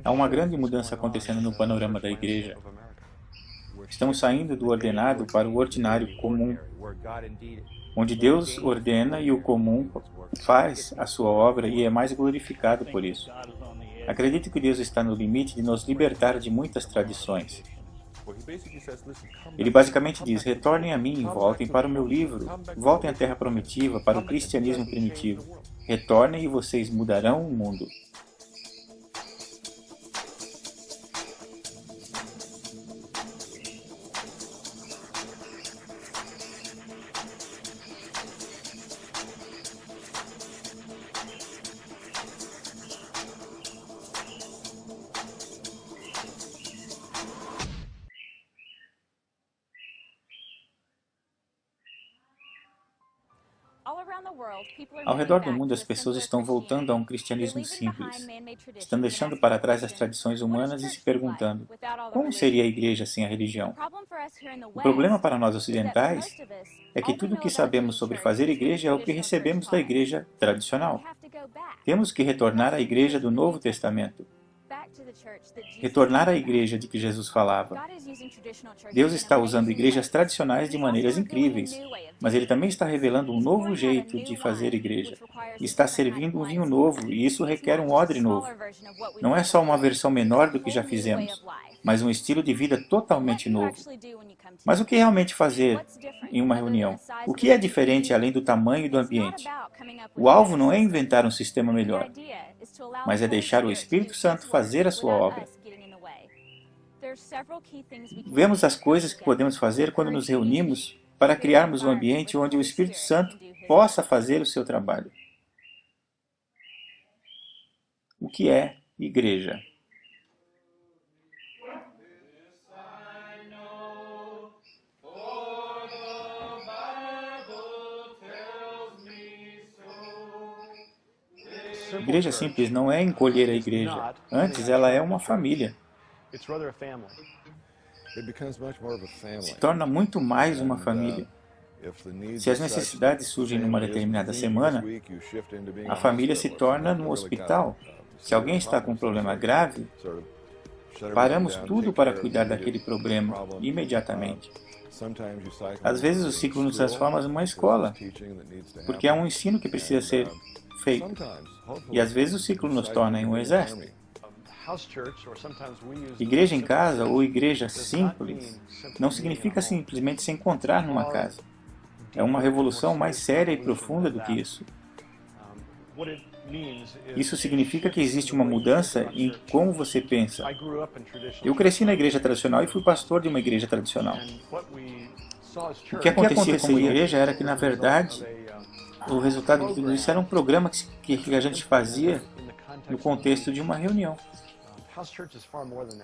Há uma grande mudança acontecendo no panorama da igreja. Estamos saindo do ordenado para o ordinário comum, onde Deus ordena e o comum faz a sua obra e é mais glorificado por isso. Acredito que Deus está no limite de nos libertar de muitas tradições. Ele basicamente diz: retornem a mim, voltem para o meu livro, voltem à Terra Prometida, para o cristianismo primitivo. Retornem e vocês mudarão o mundo. Ao redor do mundo, as pessoas estão voltando a um cristianismo simples. Estão deixando para trás as tradições humanas e se perguntando: como seria a igreja sem a religião? O problema para nós ocidentais é que tudo o que sabemos sobre fazer igreja é o que recebemos da igreja tradicional. Temos que retornar à igreja do Novo Testamento. Retornar à igreja de que Jesus falava. Deus está usando igrejas tradicionais de maneiras incríveis, mas Ele também está revelando um novo jeito de fazer igreja. Está servindo um vinho novo, e isso requer um odre novo. Não é só uma versão menor do que já fizemos, mas um estilo de vida totalmente novo. Mas o que realmente fazer em uma reunião? O que é diferente além do tamanho e do ambiente? O alvo não é inventar um sistema melhor, mas é deixar o Espírito Santo fazer a sua obra. Vemos as coisas que podemos fazer quando nos reunimos para criarmos um ambiente onde o Espírito Santo possa fazer o seu trabalho. O que é igreja? Igreja simples não é encolher a igreja. Antes, ela é uma família. Se torna muito mais uma família. Se as necessidades surgem numa determinada semana, a família se torna um hospital. Se alguém está com um problema grave, paramos tudo para cuidar daquele problema imediatamente. Às vezes o ciclo nos transforma numa escola, porque há um ensino que precisa ser feito. E às vezes o ciclo nos torna em um exército. Igreja em casa ou igreja simples não significa simplesmente se encontrar numa casa. É uma revolução mais séria e profunda do que isso. Isso significa que existe uma mudança em como você pensa. Eu cresci na igreja tradicional e fui pastor de uma igreja tradicional. O que acontecia com a igreja era que, na verdade, o resultado de tudo isso era um programa que a gente fazia no contexto de uma reunião.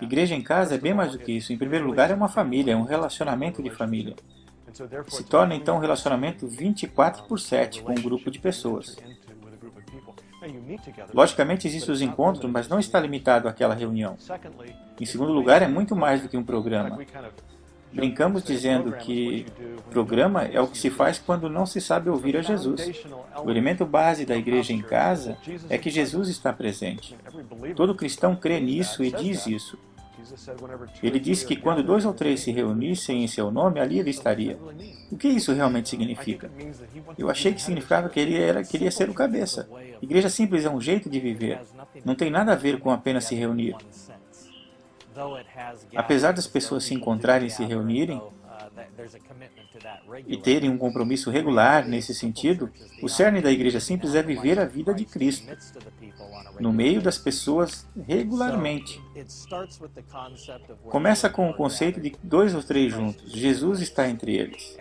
Igreja em casa é bem mais do que isso. Em primeiro lugar, é uma família, é um relacionamento de família. Se torna, então, um relacionamento 24/7 com um grupo de pessoas. Logicamente, existem os encontros, mas não está limitado àquela reunião. Em segundo lugar, é muito mais do que um programa. Brincamos dizendo que programa é o que se faz quando não se sabe ouvir a Jesus. O elemento base da igreja em casa é que Jesus está presente. Todo cristão crê nisso e diz isso. Ele disse que quando 2 ou 3 se reunissem em seu nome, ali ele estaria. O que isso realmente significa? Eu achei que significava que ele queria ser o cabeça. Igreja simples é um jeito de viver. Não tem nada a ver com apenas se reunir. Apesar das pessoas se encontrarem e se reunirem e terem um compromisso regular nesse sentido, o cerne da igreja simples é viver a vida de Cristo no meio das pessoas regularmente. Começa com o conceito de 2 ou 3 juntos. Jesus está entre eles.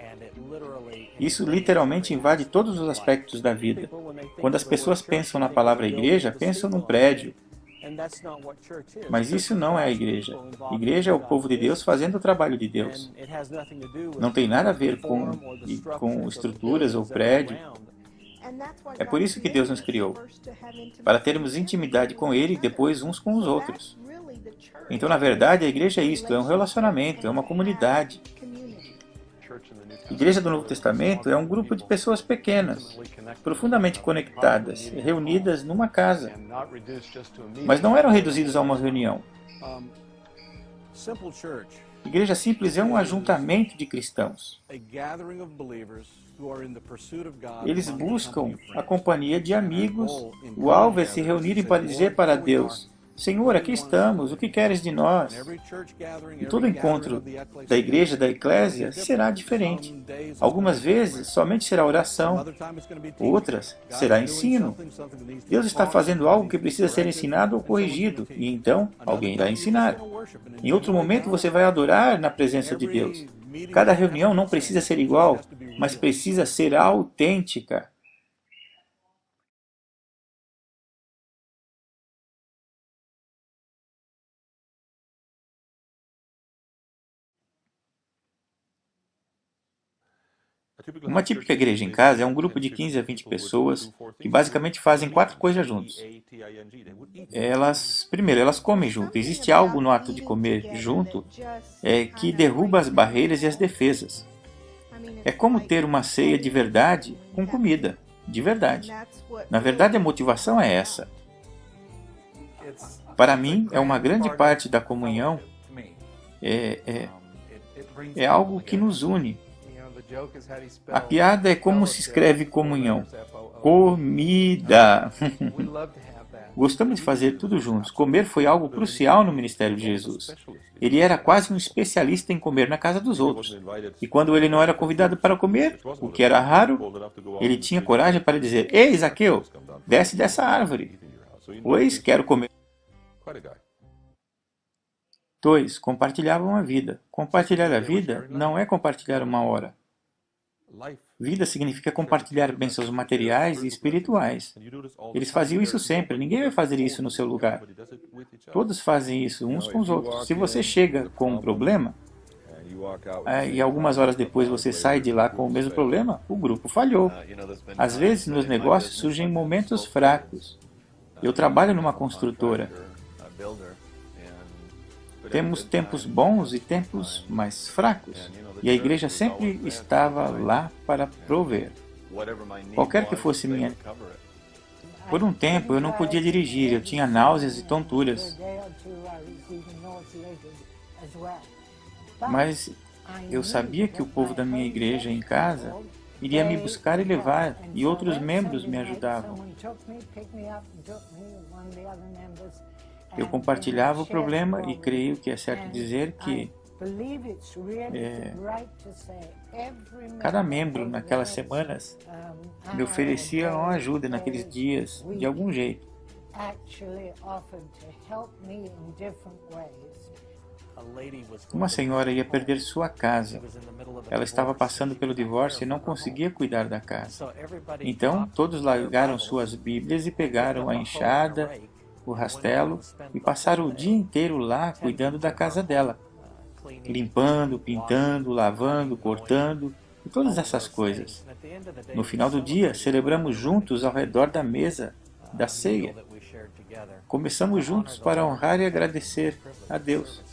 Isso literalmente invade todos os aspectos da vida. Quando as pessoas pensam na palavra igreja, pensam num prédio. Mas isso não é a igreja. Igreja é o povo de Deus fazendo o trabalho de Deus. Não tem nada a ver com estruturas ou prédio. É por isso que Deus nos criou, para termos intimidade com Ele e depois uns com os outros. Então, na verdade, a igreja é isto, é um relacionamento, é uma comunidade. Igreja do Novo Testamento é um grupo de pessoas pequenas, profundamente conectadas, reunidas numa casa, mas não eram reduzidos a uma reunião. Igreja simples é um ajuntamento de cristãos. Eles buscam a companhia de amigos. O alvo é se reunirem para dizer para Deus: Senhor, aqui estamos, o que queres de nós? E todo encontro da igreja, da eclésia, será diferente. Algumas vezes somente será oração, outras será ensino. Deus está fazendo algo que precisa ser ensinado ou corrigido, e então alguém irá ensinar. Em outro momento você vai adorar na presença de Deus. Cada reunião não precisa ser igual, mas precisa ser autêntica. Uma típica igreja em casa é um grupo de 15 a 20 pessoas que basicamente fazem 4 coisas juntos. Primeiro, elas comem junto. Existe algo no ato de comer junto que derruba as barreiras e as defesas. É como ter uma ceia de verdade com comida, de verdade. Na verdade, a motivação é essa. Para mim, é uma grande parte da comunhão, é algo que nos une. A piada é como se escreve comunhão. Comida. Gostamos de fazer tudo juntos. Comer foi algo crucial no ministério de Jesus. Ele era quase um especialista em comer na casa dos outros. E quando ele não era convidado para comer, o que era raro, ele tinha coragem para dizer: Ei, Zaqueu, desce dessa árvore, pois quero comer. 2. Compartilhavam a vida. Compartilhar a vida não é compartilhar uma hora. Vida significa compartilhar bênçãos materiais e espirituais. Eles faziam isso sempre. Ninguém vai fazer isso no seu lugar. Todos fazem isso uns com os outros. Se você chega com um problema, e algumas horas depois você sai de lá com o mesmo problema, o grupo falhou. Às vezes, nos negócios surgem momentos fracos. Eu trabalho numa construtora. Temos tempos bons e tempos mais fracos. E a igreja sempre estava lá para prover. Qualquer que fosse minha... Por um tempo eu não podia dirigir, eu tinha náuseas e tonturas. Mas eu sabia que o povo da minha igreja em casa iria me buscar e levar, e outros membros me ajudavam. Eu compartilhava o problema e creio que é certo dizer que cada membro naquelas semanas me oferecia uma ajuda naqueles dias, de algum jeito. Uma senhora ia perder sua casa. Ela estava passando pelo divórcio e não conseguia cuidar da casa. Então, todos largaram suas Bíblias e pegaram a enxada, o rastelo e passaram o dia inteiro lá cuidando da casa dela. Limpando, pintando, lavando, cortando e todas essas coisas. No final do dia, celebramos juntos ao redor da mesa da ceia. Começamos juntos para honrar e agradecer a Deus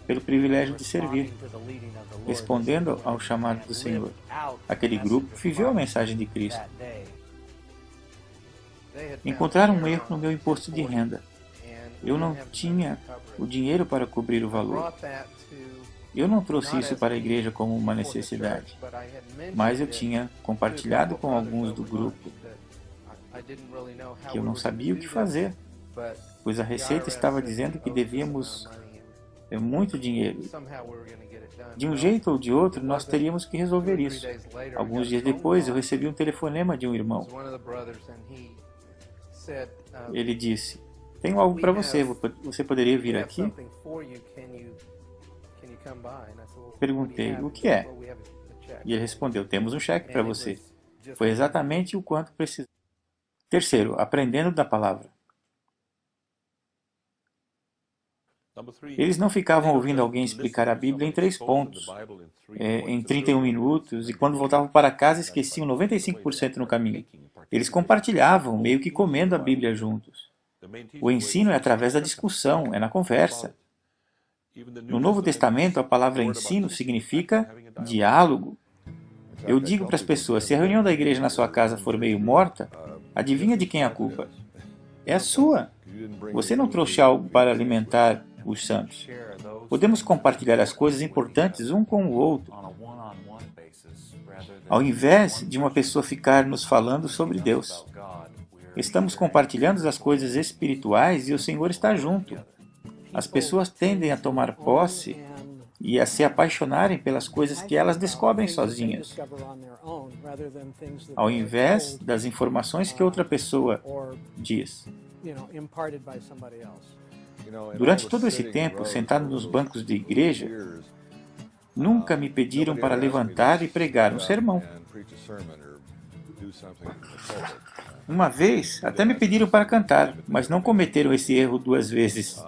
pelo privilégio de servir, respondendo ao chamado do Senhor. Aquele grupo viveu a mensagem de Cristo. Encontraram um erro no meu imposto de renda. Eu não tinha o dinheiro para cobrir o valor. Eu não trouxe isso para a igreja como uma necessidade, mas eu tinha compartilhado com alguns do grupo que eu não sabia o que fazer, pois a Receita estava dizendo que devíamos muito dinheiro. De um jeito ou de outro, nós teríamos que resolver isso. Alguns dias depois, eu recebi um telefonema de um irmão. Ele disse: Tenho algo para você, você poderia vir aqui? Perguntei: O que é? E ele respondeu: Temos um cheque para você. Foi exatamente o quanto precisava. Terceiro, aprendendo da palavra. Eles não ficavam ouvindo alguém explicar a Bíblia em 3 pontos, em 31 minutos, e quando voltavam para casa esqueciam 95% no caminho. Eles compartilhavam, meio que comendo a Bíblia juntos. O ensino é através da discussão, é na conversa. No Novo Testamento, a palavra ensino significa diálogo. Eu digo para as pessoas, se a reunião da igreja na sua casa for meio morta, adivinha de quem é a culpa? É a sua. Você não trouxe algo para alimentar os santos. Podemos compartilhar as coisas importantes um com o outro, ao invés de uma pessoa ficar nos falando sobre Deus. Estamos compartilhando as coisas espirituais e o Senhor está junto. As pessoas tendem a tomar posse e a se apaixonarem pelas coisas que elas descobrem sozinhas, ao invés das informações que outra pessoa diz. Durante todo esse tempo, sentado nos bancos de igreja, nunca me pediram para levantar e pregar um sermão. Uma vez, até me pediram para cantar, mas não cometeram esse erro 2 vezes.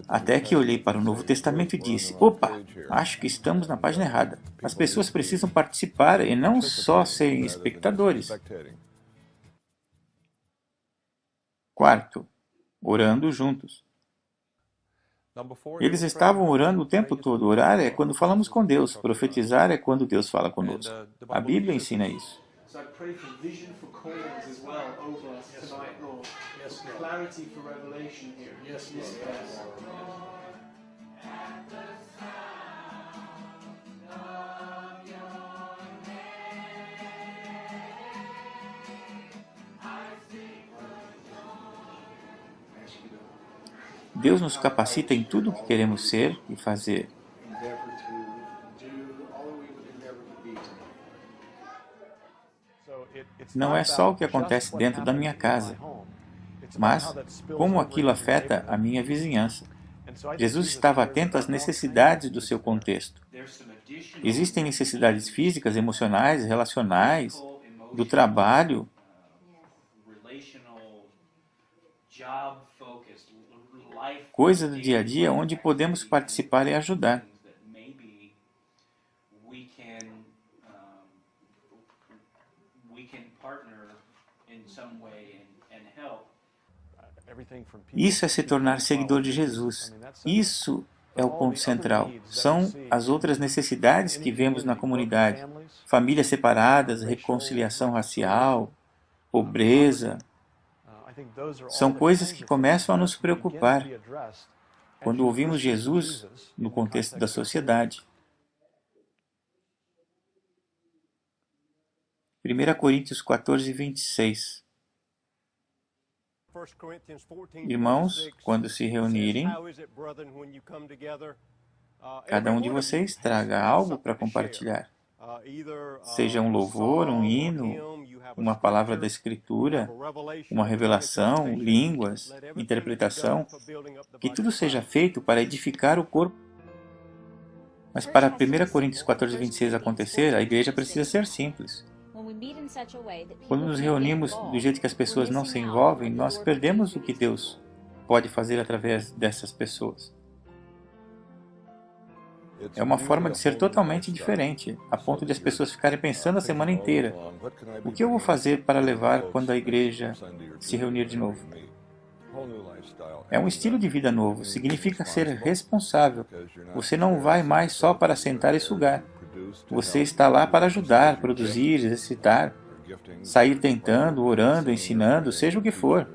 Até que olhei para o Novo Testamento e disse, opa, acho que estamos na página errada. As pessoas precisam participar e não só serem espectadores. Quarto, orando juntos. Eles estavam orando o tempo todo. Orar é quando falamos com Deus. Profetizar é quando Deus fala conosco. A Bíblia ensina isso. Deus nos capacita em tudo o que queremos ser e fazer. Não é só o que acontece dentro da minha casa, mas como aquilo afeta a minha vizinhança. Jesus estava atento às necessidades do seu contexto. Existem necessidades físicas, emocionais, relacionais, do trabalho, coisa do dia a dia onde podemos participar e ajudar. Isso é se tornar seguidor de Jesus. Isso é o ponto central. São as outras necessidades que vemos na comunidade. Famílias separadas, reconciliação racial, pobreza. São coisas que começam a nos preocupar quando ouvimos Jesus no contexto da sociedade. 1 Coríntios 14, 26. Irmãos, quando se reunirem, cada um de vocês traga algo para compartilhar. Seja um louvor, um hino, uma palavra da Escritura, uma revelação, línguas, interpretação, que tudo seja feito para edificar o corpo. Mas para 1 Coríntios 14, 26 acontecer, a igreja precisa ser simples. Quando nos reunimos do jeito que as pessoas não se envolvem, nós perdemos o que Deus pode fazer através dessas pessoas. É uma forma de ser totalmente diferente, a ponto de as pessoas ficarem pensando a semana inteira: o que eu vou fazer para levar quando a igreja se reunir de novo? É um estilo de vida novo, significa ser responsável. Você não vai mais só para sentar e sugar. Você está lá para ajudar, produzir, exercitar, sair tentando, orando, ensinando, seja o que for.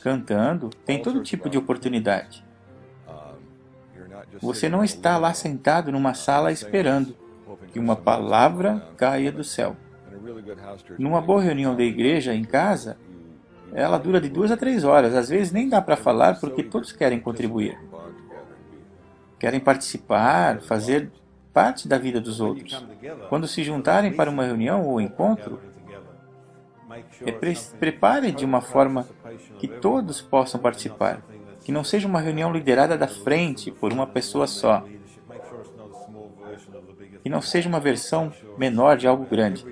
Cantando, tem todo tipo de oportunidade. Você não está lá sentado numa sala esperando que uma palavra caia do céu. Numa boa reunião da igreja em casa, ela dura de 2 a 3 horas. Às vezes nem dá para falar porque todos querem contribuir. Querem participar, fazer parte da vida dos outros. Quando se juntarem para uma reunião ou encontro, preparem de uma forma que todos possam participar. Que não seja uma reunião liderada da frente por uma pessoa só. Que não seja uma versão menor de algo grande,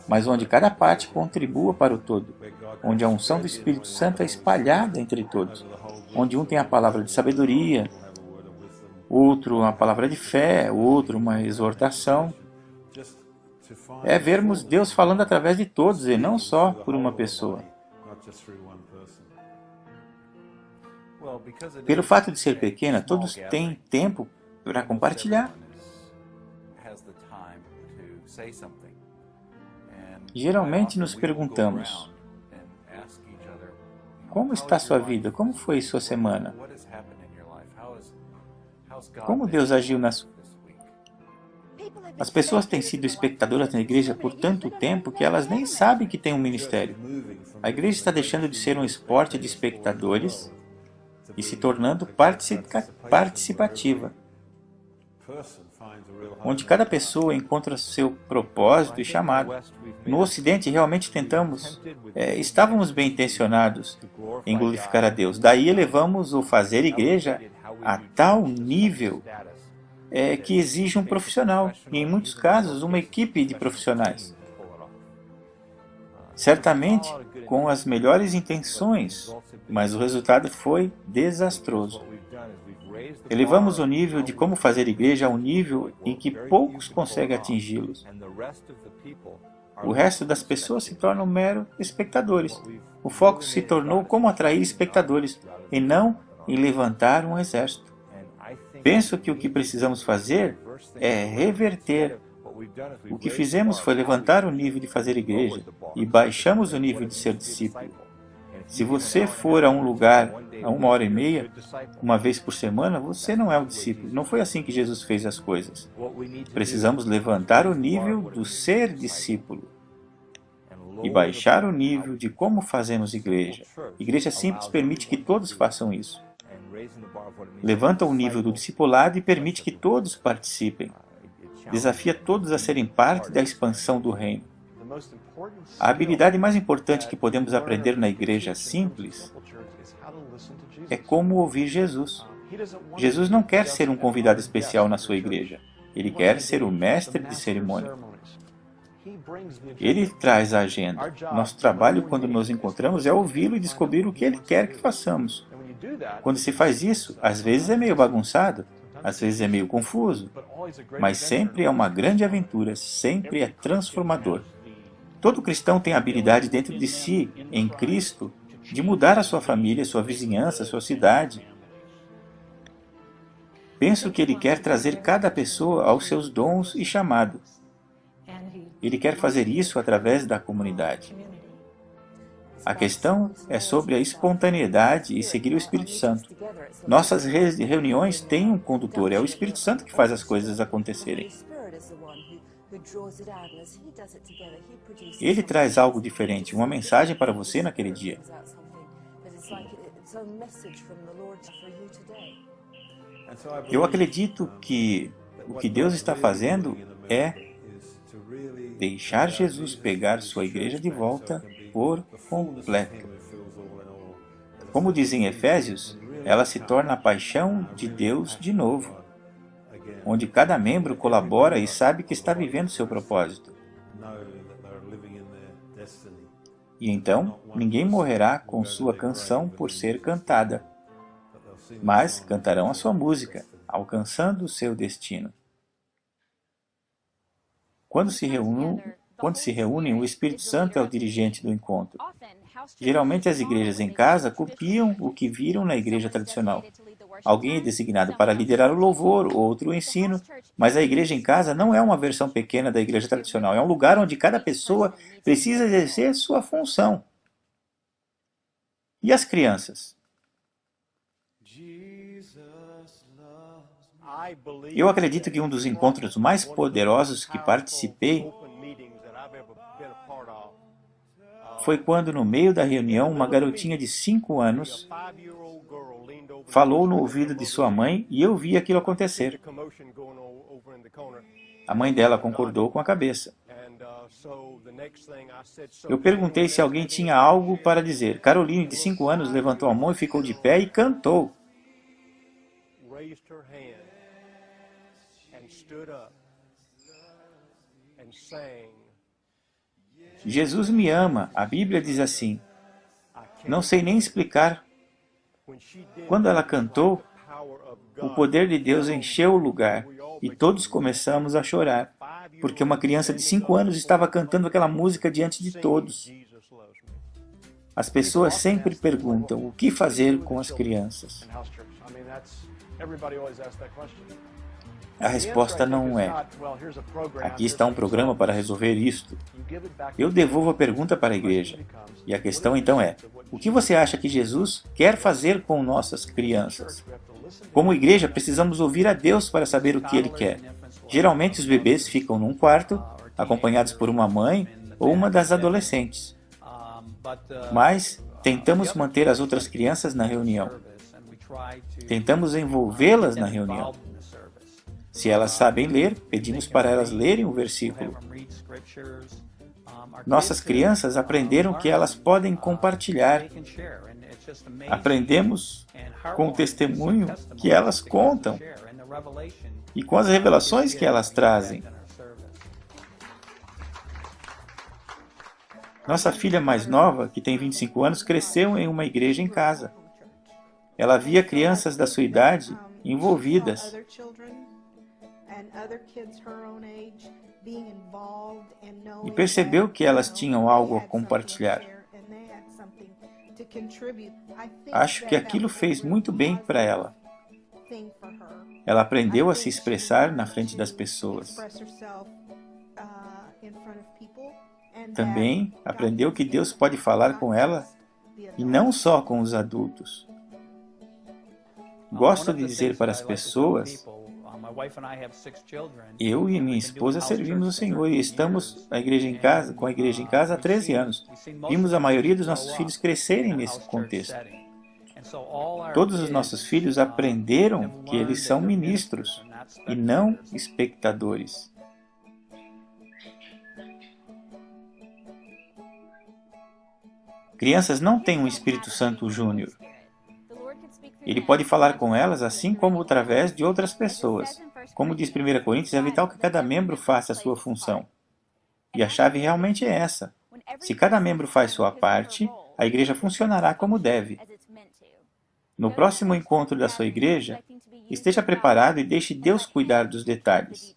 mas onde cada parte contribua para o todo. Onde a unção do Espírito Santo é espalhada entre todos. Onde um tem a palavra de sabedoria, outro uma palavra de fé, outro uma exortação. É vermos Deus falando através de todos e não só por uma pessoa. Pelo fato de ser pequena, todos têm tempo para compartilhar. Geralmente nos perguntamos: como está sua vida? Como foi sua semana? Como Deus agiu na sua... As pessoas têm sido espectadoras na igreja por tanto tempo que elas nem sabem que tem um ministério. A igreja está deixando de ser um esporte de espectadores e se tornando participativa, onde cada pessoa encontra seu propósito e chamado. No Ocidente, realmente estávamos bem intencionados em glorificar a Deus. Daí elevamos o fazer igreja a tal nível que exige um profissional, e em muitos casos uma equipe de profissionais. Certamente com as melhores intenções, mas o resultado foi desastroso. Elevamos o nível de como fazer igreja a um nível em que poucos conseguem atingi-los. O resto das pessoas se tornam meros espectadores. O foco se tornou como atrair espectadores, e não em levantar um exército. Penso que o que precisamos fazer é reverter. O que fizemos foi levantar o nível de fazer igreja e baixamos o nível de ser discípulo. Se você for a um lugar a 1h30, uma vez por semana, você não é um discípulo. Não foi assim que Jesus fez as coisas. Precisamos levantar o nível do ser discípulo e baixar o nível de como fazemos igreja. Igreja simples permite que todos façam isso. Levanta o nível do discipulado e permite que todos participem. Desafia todos a serem parte da expansão do reino. A habilidade mais importante que podemos aprender na igreja simples é como ouvir Jesus. Jesus não quer ser um convidado especial na sua igreja. Ele quer ser o mestre de cerimônia. Ele traz a agenda. Nosso trabalho, quando nos encontramos, é ouvi-lo e descobrir o que ele quer que façamos. Quando se faz isso, às vezes é meio bagunçado, às vezes é meio confuso, mas sempre é uma grande aventura, sempre é transformador. Todo cristão tem a habilidade dentro de si, em Cristo, de mudar a sua família, sua vizinhança, sua cidade. Penso que ele quer trazer cada pessoa aos seus dons e chamado. Ele quer fazer isso através da comunidade. A questão é sobre a espontaneidade e seguir o Espírito Santo. Nossas reuniões têm um condutor, é o Espírito Santo que faz as coisas acontecerem. Ele traz algo diferente, uma mensagem para você naquele dia. Eu acredito que o que Deus está fazendo é deixar Jesus pegar sua igreja de volta por completo. Como diz em Efésios, ela se torna a paixão de Deus de novo, onde cada membro colabora e sabe que está vivendo seu propósito. E então, ninguém morrerá com sua canção por ser cantada, mas cantarão a sua música, alcançando o seu destino. Quando se reúnem, o Espírito Santo é o dirigente do encontro. Geralmente as igrejas em casa copiam o que viram na igreja tradicional. Alguém é designado para liderar o louvor, outro o ensino, mas a igreja em casa não é uma versão pequena da igreja tradicional. É um lugar onde cada pessoa precisa exercer sua função. E as crianças? Eu acredito que um dos encontros mais poderosos que participei foi quando, no meio da reunião, uma garotinha de 5 anos falou no ouvido de sua mãe e eu vi aquilo acontecer. A mãe dela concordou com a cabeça. Eu perguntei se alguém tinha algo para dizer. Caroline, de 5 anos, levantou a mão e ficou de pé e cantou. Jesus me ama. A Bíblia diz assim. Não sei nem explicar. Quando ela cantou, o poder de Deus encheu o lugar e todos começamos a chorar, porque uma criança de 5 anos estava cantando aquela música diante de todos. As pessoas sempre perguntam o que fazer com as crianças. A resposta não é: aqui está um programa para resolver isto. Eu devolvo a pergunta para a igreja. E a questão então é: o que você acha que Jesus quer fazer com nossas crianças? Como igreja, precisamos ouvir a Deus para saber o que Ele quer. Geralmente os bebês ficam num quarto, acompanhados por uma mãe ou uma das adolescentes. Mas tentamos manter as outras crianças na reunião. Tentamos envolvê-las na reunião. Se elas sabem ler, pedimos para elas lerem o versículo. Nossas crianças aprenderam que elas podem compartilhar. Aprendemos com o testemunho que elas contam e com as revelações que elas trazem. Nossa filha mais nova, que tem 25 anos, cresceu em uma igreja em casa. Ela via crianças da sua idade envolvidas. E percebeu que elas tinham algo a compartilhar. Acho que aquilo fez muito bem para ela. Ela aprendeu a se expressar na frente das pessoas. Também aprendeu que Deus pode falar com ela e não só com os adultos. Gosto de dizer para as pessoas: eu e minha esposa servimos o Senhor e estamos com a igreja em casa há 13 anos. Vimos a maioria dos nossos filhos crescerem nesse contexto. Todos os nossos filhos aprenderam que eles são ministros e não espectadores. Crianças não têm um Espírito Santo Júnior. Ele pode falar com elas assim como através de outras pessoas. Como diz 1 Coríntios, é vital que cada membro faça a sua função. E a chave realmente é essa. Se cada membro faz sua parte, a igreja funcionará como deve. No próximo encontro da sua igreja, esteja preparado e deixe Deus cuidar dos detalhes.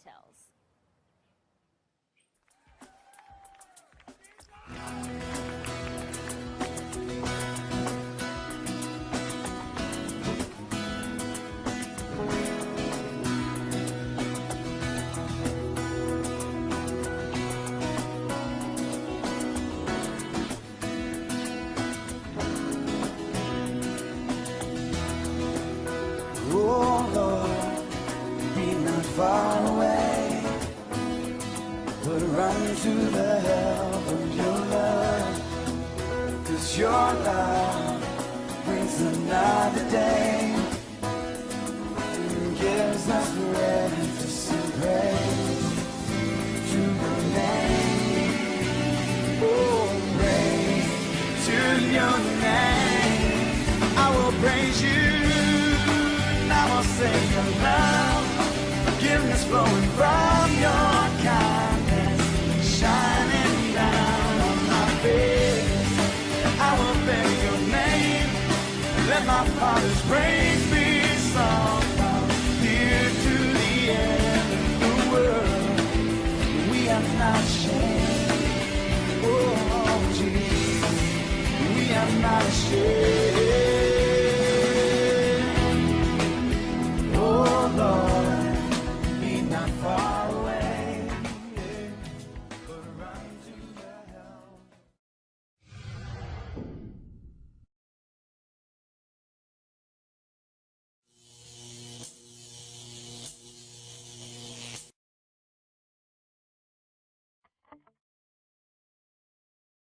Far away, but run to the help of your love, 'cause your love brings another day and gives us breath to praise to the name. Oh, praise to your name. I will praise you, I will sing your love. Forgiveness flowing from